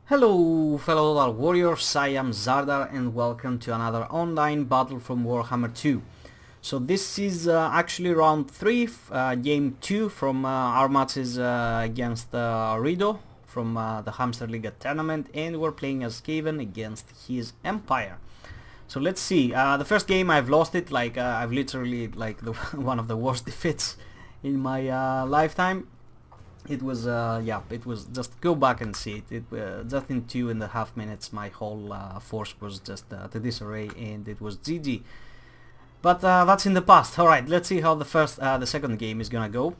Hello fellow Total Warriors, I am Zardar and welcome to another online battle from Warhammer 2. So this is actually round 3, game 2 from our matches against Rido from the HAMSTERLIGA tournament, and we're playing as Skaven against his Empire. So let's see, the first game I've lost it, I've literally one of the worst defeats in my lifetime. It was it was just go back and see it. Just in 2.5 minutes my whole force was just to disarray and it was GG. But that's in the past. Alright, let's see how the second game is gonna go.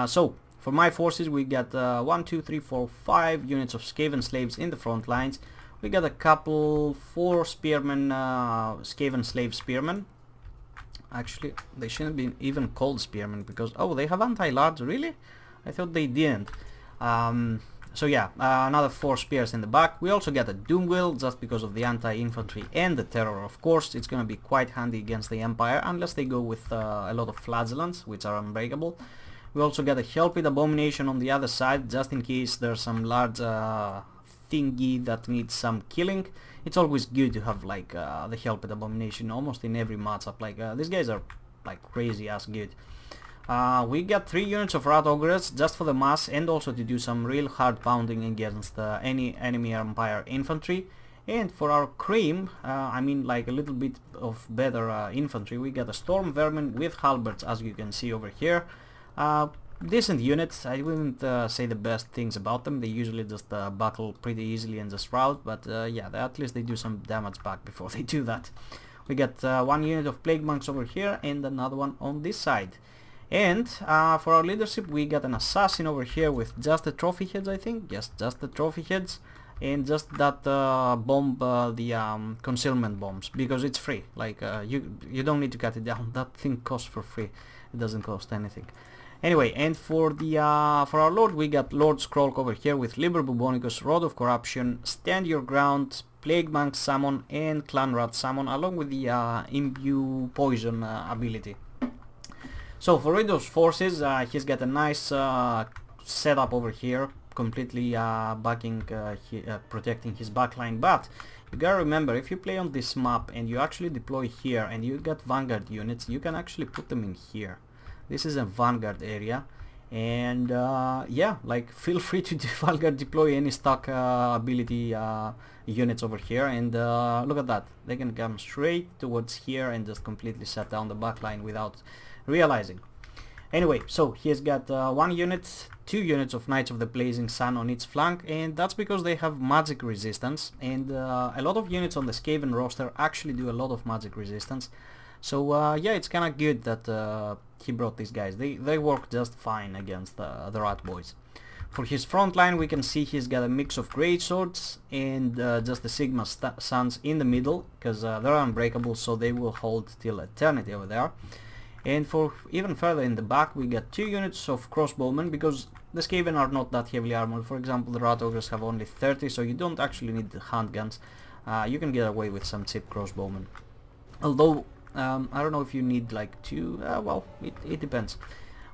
So for my forces we got 1, 2, 3, 4, 5 units of Skaven slaves in the front lines. We got a couple 4 spearmen, Skaven slave spearmen. Actually they shouldn't be even called spearmen because they have anti-large, really? I thought they didn't. So yeah, another 4 spears in the back. We also get a doom wheel just because of the anti-infantry and the terror. Of course, it's gonna be quite handy against the Empire unless they go with a lot of flagellants, which are unbreakable. We also get a helpit abomination on the other side, just in case there's some large thingy that needs some killing. It's always good to have the helpit abomination almost in every matchup. These guys are crazy ass good. We got 3 units of rat ogres just for the mass and also to do some real hard pounding against any enemy Empire infantry. And for our cream, I mean a little bit of better infantry, we got a storm vermin with halberds, as you can see over here. Decent units. I wouldn't say the best things about them. They usually just buckle pretty easily and just rout, but yeah, at least they do some damage back before they do that. We got 1 unit of plague monks over here and another one on this side. And for our leadership we got an assassin over here with just the trophy heads, I think. Yes, just the trophy heads. And just that bomb, the concealment bombs, because it's free. You don't need to cut it down. That thing costs for free. It doesn't cost anything. Anyway, and for our lord we got Lord Scroll over here with Liber Bubonicus, Rod of Corruption, Stand Your Ground, Plague Monk Summon and Clan Rat Summon, along with the Imbue Poison ability. So for Rido's forces, he's got a nice setup over here, completely protecting his backline. But you gotta remember, if you play on this map and you actually deploy here and you got vanguard units, you can actually put them in here. This is a vanguard area, and yeah, feel free to vanguard deploy any stock ability units over here, and look at that, they can come straight towards here and just completely shut down the backline without realizing. Anyway, so he has got 1 unit, 2 units of Knights of the Blazing Sun on each flank, and that's because they have magic resistance, and a lot of units on the Skaven roster actually do a lot of magic resistance. So yeah, it's kinda good that he brought these guys. They work just fine against the rat boys. For his front line we can see he's got a mix of great swords and just the Sigma Suns in the middle, because they're unbreakable, so they will hold till eternity over there. And for even further in the back we got 2 units of crossbowmen, because the Skaven are not that heavily armored. For example, the rat ogres have only 30, so you don't actually need the handguns. You can get away with some cheap crossbowmen. Although I don't know if you need 2, well, it depends.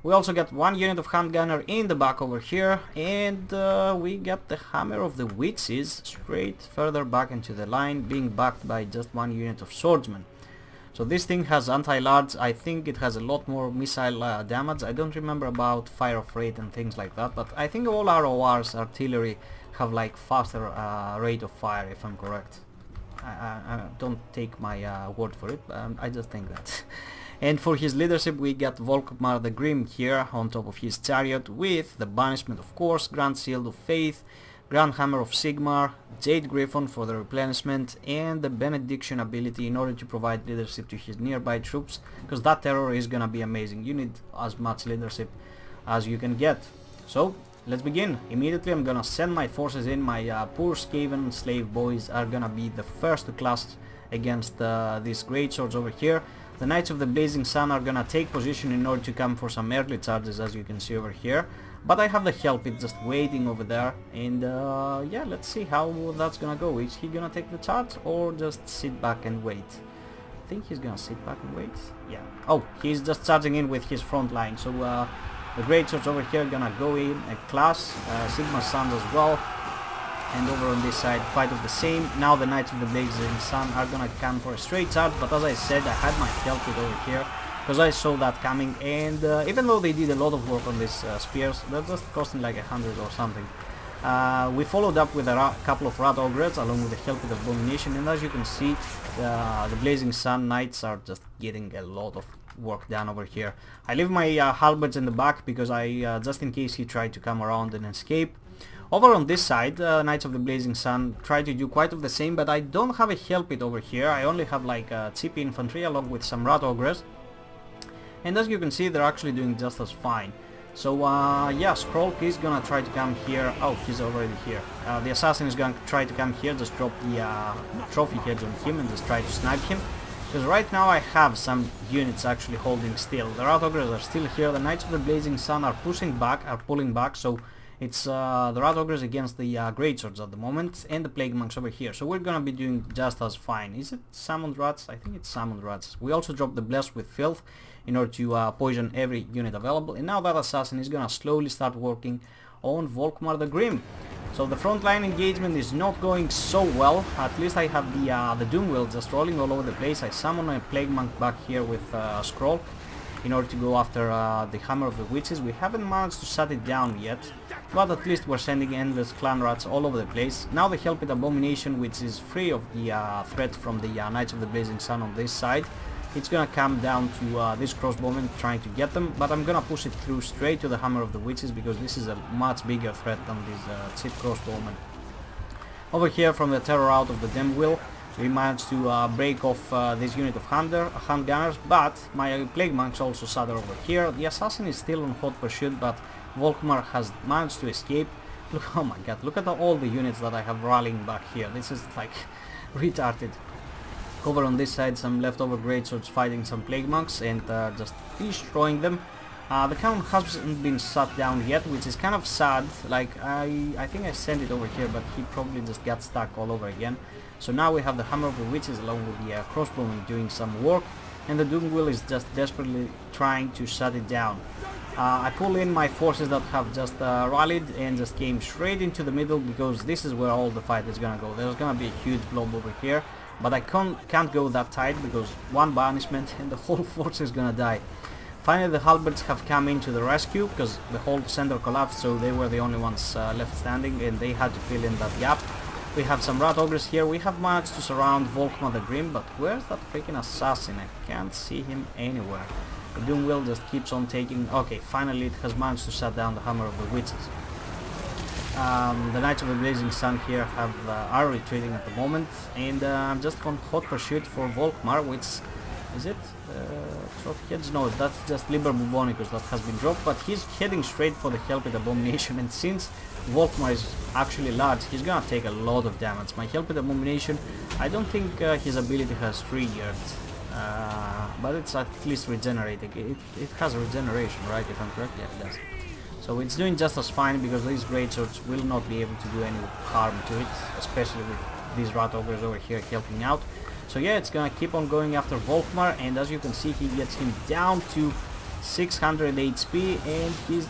We also got 1 unit of handgunner in the back over here, and we got the Hammer of the Witches straight further back into the line, being backed by just 1 unit of swordsmen. So this thing has anti-large. I think it has a lot more missile damage. I don't remember about fire of rate and things like that, but I think all ROR's artillery have faster rate of fire, if I'm correct. I don't take my word for it, I just think that. And for his leadership we got Volkmar the Grim here on top of his chariot, with the banishment, of course, Grand Shield of Faith, Grand Hammer of Sigmar, Jade Griffon for the replenishment, and the Benediction ability in order to provide leadership to his nearby troops, because that terror is gonna be amazing. You need as much leadership as you can get. So let's begin. Immediately I'm gonna send my forces in. My poor Skaven slave boys are gonna be the first to clash against these great swords over here. The Knights of the Blazing Sun are gonna take position in order to come for some early charges, as you can see over here. But I have the helpit just waiting over there, and yeah, let's see how that's gonna go. Is he gonna take the charge or just sit back and wait? I think he's gonna sit back and wait. Yeah. Oh, he's just charging in with his front line. So the great swords over here are gonna go in a class, Sigma Suns as well. And over on this side, quite of the same. Now the Knights of the Blazing Sun are gonna come for a straight charge, but as I said, I had my health kit over here because I saw that coming, and even though they did a lot of work on these spears, that just costing like 100 or something. We followed up with a couple of Rat Ogres along with the Help with Abomination, and as you can see, the Blazing Sun Knights are just getting a lot of work done over here. I leave my halberds in the back because I just in case he tried to come around and escape. Over on this side, Knights of the Blazing Sun try to do quite of the same, but I don't have a Help It over here. I only have like CP infantry along with some Rat Ogres. And as you can see, they're actually doing just as fine. So yeah, Scroll is gonna try to come here. Oh, he's already here. The assassin is gonna try to come here, just drop the trophy heads on him and just try to snipe him. Because right now I have some units actually holding still. The Rat Ogres are still here. The Knights of the Blazing Sun are pulling back. So it's the Rat Ogres against the Great Swords at the moment, and the Plague Monks over here. So we're gonna be doing just as fine. Is it Summoned Rats? I think it's Summoned Rats. We also dropped the Blessed with Filth in order to poison every unit available. And now that assassin is gonna slowly start working on Volkmar the Grim. So the frontline engagement is not going so well. At least I have the Doom Wheel just rolling all over the place. I summon a Plague Monk back here with Scroll in order to go after the Hammer of the Witches. We haven't managed to shut it down yet, but at least we're sending endless clan rats all over the place. Now the Help It Abomination, which is free of the threat from the Knights of the Blazing Sun on this side. It's gonna come down to this crossbowman trying to get them, but I'm gonna push it through straight to the Hammer of the Witches because this is a much bigger threat than this cheap crossbowman. Over here from the terror out of the Dem Wheel, we managed to break off this unit of handgunners, but my Plague Monks also sat over here. The assassin is still on hot pursuit, but Volkmar has managed to escape. Look, oh my god, look at all the units that I have rallying back here. This is like retarded. Over on this side, some leftover greatswords fighting some Plague Monks and just destroying them. The cannon hasn't been shut down yet, which is kind of sad. Like, I think I sent it over here, but he probably just got stuck all over again. So now we have the Hammer of the Witches along with the crossbowman doing some work, and the Doom Wheel is just desperately trying to shut it down. I pull in my forces that have just rallied and just came straight into the middle because this is where all the fight is gonna go. There's gonna be a huge blob over here, but I can't go that tight because one banishment and the whole force is gonna die. Finally the halberds have come into the rescue because the whole center collapsed, so they were the only ones left standing and they had to fill in that gap. We have some Rat Ogres here. We have managed to surround Volkmar the Grim, but where's that freaking assassin? I can't see him anywhere. The Doom Wheel just keeps on taking... Okay, finally it has managed to shut down the Hammer of the Witches. The Knights of the Blazing Sun here are retreating at the moment, and I'm just on hot pursuit for Volkmar, which... Is it? Trophy heads? No, that's just Liber Bubonicus that has been dropped, but he's heading straight for the Help It Abomination, and since Volkmar is actually large, he's gonna take a lot of damage. My Help It Abomination, I don't think his ability has triggered, but it's at least regenerating. It has regeneration, right, if I'm correct? Yeah, it does. So it's doing just as fine because these greatswords will not be able to do any harm to it, especially with these Rat Ogres over here helping out. So yeah, it's gonna keep on going after Volkmar, and as you can see, he gets him down to 600 HP, and he's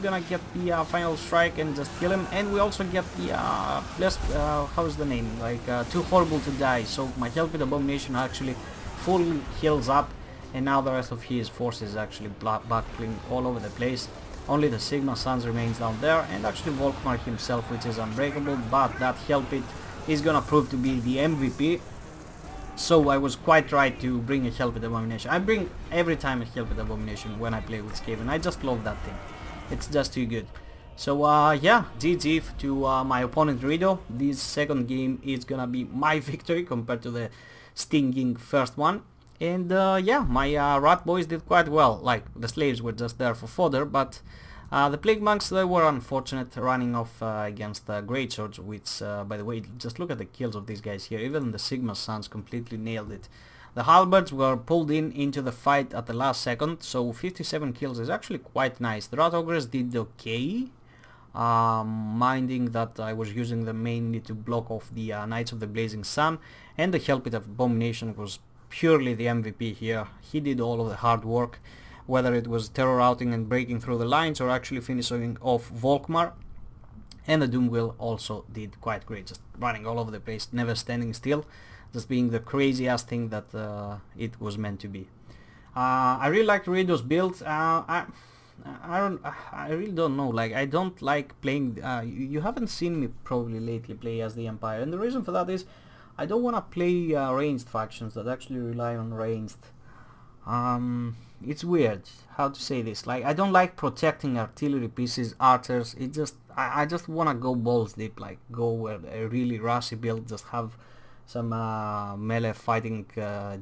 gonna get the final strike and just kill him. And we also get the how's the name? Like Too Horrible to Die. So my Help It Abomination actually fully heals up, and now the rest of his forces actually backling all over the place. Only the Sigma Suns remains down there, and actually Volkmar himself, which is unbreakable, but that Help It is gonna prove to be the MVP. So I was quite right to bring a Help It Abomination. I bring every time a Help It Abomination when I play with Skaven. I just love that thing. It's just too good. So yeah, GG to my opponent Rido. This second game is gonna be my victory compared to the stinging first one. And yeah, my rat boys did quite well. Like, the slaves were just there for fodder, but the Plague Monks, they were unfortunate running off against Greatswords, which, by the way, just look at the kills of these guys here. Even the Sigma Suns completely nailed it. The Halberds were pulled into the fight at the last second, so 57 kills is actually quite nice. The Rat Ogres did okay, minding that I was using them mainly to block off the Knights of the Blazing Sun, and the Help It Abomination was purely the MVP here. He did all of the hard work, whether it was terror routing and breaking through the lines or actually finishing off Volkmar. And the Doom Wheel also did quite great, just running all over the place, never standing still, just being the crazy ass thing that it was meant to be. I really like Radio's build. I really don't know, like I don't like playing, you haven't seen me probably lately play as the Empire, and the reason for that is I don't want to play ranged factions that actually rely on ranged. It's weird how to say this, like I don't like protecting artillery pieces, archers. It just, I just want to go balls deep, like go where a really rushy build, just have some melee fighting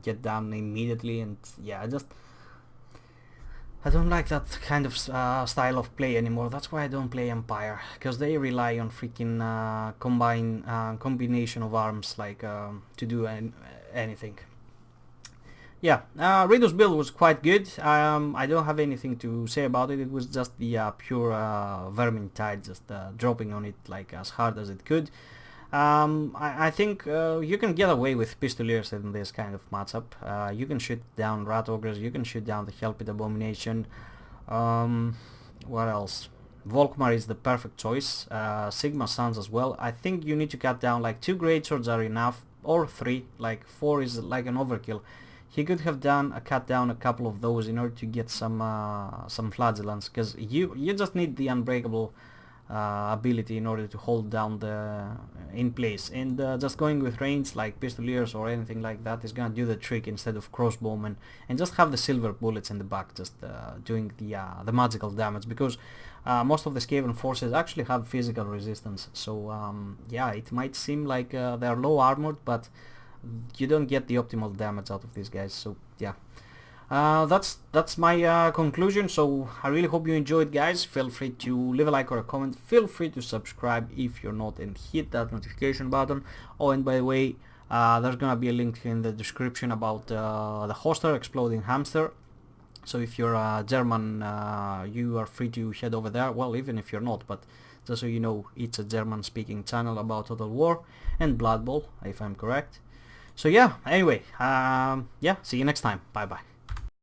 get done immediately, and yeah, I don't like that kind of style of play anymore. That's why I don't play Empire, because they rely on freaking combination of arms, like to do anything. Yeah, Raiders build was quite good. I don't have anything to say about it. It was just the pure Vermintide, just dropping on it like as hard as it could. I think you can get away with Pistoliers in this kind of matchup. You can shoot down Rat Ogres, you can shoot down the Hellpit Abomination. What else? Volkmar is the perfect choice. Sigma Suns as well. I think you need to cut down like 2 Greatswords are enough, or 3, like 4 is like an overkill. He could have cut down a couple of those in order to get some flagellants, because you just need the unbreakable ability in order to hold down the in place, and just going with range like Pistoliers or anything like that is gonna do the trick instead of crossbowmen, and just have the silver bullets in the back just doing the magical damage, because most of the Skaven forces actually have physical resistance. So yeah, it might seem like they're low armored, but you don't get the optimal damage out of these guys. So yeah, that's my conclusion. So I really hope you enjoyed, guys. Feel free to leave a like or a comment. Feel free to subscribe if you're not, and hit that notification button. Oh, and by the way, there's gonna be a link in the description about the hoster Exploding Hamster. So if you're German, you are free to head over there. Well, even if you're not, but just so you know, it's a German speaking channel about Total War and Blood Bowl, if I'm correct. So yeah, anyway, yeah, see you next time. Bye bye.